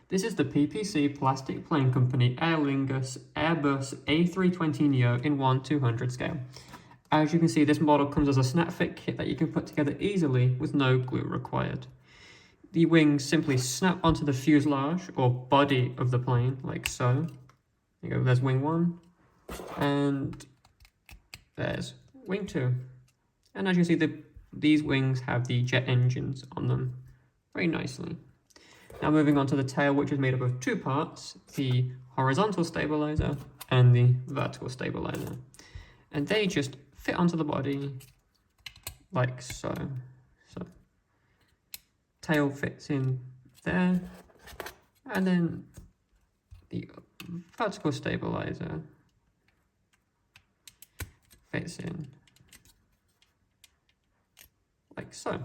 This is the PPC Plastic Plane Company Aer Lingus Airbus A320 Neo in 1/200 scale. As you can see, this model comes as a snap fit kit that you can put together easily with no glue required. The wings simply snap onto the fuselage or body of the plane, like so. There you go, there's wing 1, and there's wing 2. And as you see, these wings have the jet engines on them very nicely. Now moving on to the tail, which is made up of 2 parts, the horizontal stabilizer and the vertical stabilizer. And they just fit onto the body like so. So tail fits in there, and then the vertical stabilizer fits in like so.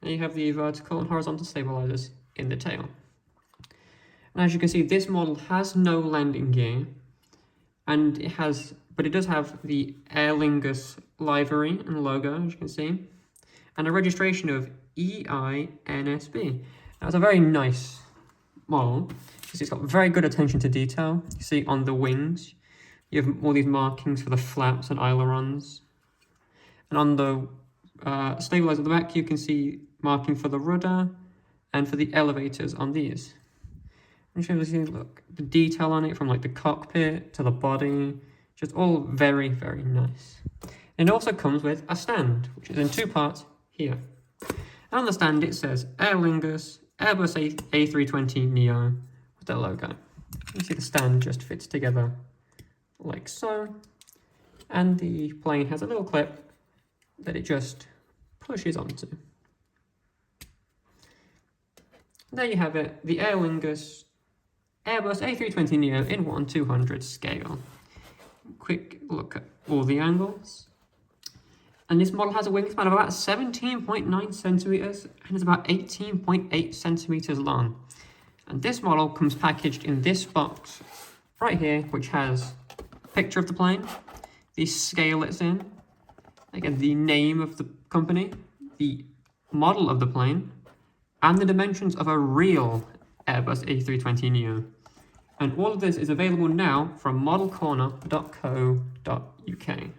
And you have the vertical and horizontal stabilizers in the tail. And as you can see, this model has no landing gear, and but it does have the Aer Lingus livery and logo, as you can see, and a registration of EINSB. Now, it's a very nice model because it's got very good attention to detail. You see on the wings, you have all these markings for the flaps and ailerons. And on the stabilizer at the back, you can see marking for the rudder and for the elevators on these. And you see, look, the detail on it from like the cockpit to the body, just all very, very nice. And it also comes with a stand, which is in 2 parts here. And on the stand, it says Aer Lingus Airbus A320 Neo with their logo. You see the stand just fits together like so. And the plane has a little clip that it just pushes onto. There you have it, the Aer Lingus Airbus A320 Neo in 1/200 scale. Quick look at all the angles. And this model has a wingspan of about 17.9 centimeters and is about 18.8 centimeters long. And this model comes packaged in this box right here, which has a picture of the plane, the scale it's in, again, the name of the company, the model of the plane, and the dimensions of a real Airbus A320 Neo. And all of this is available now from modelcorner.co.uk.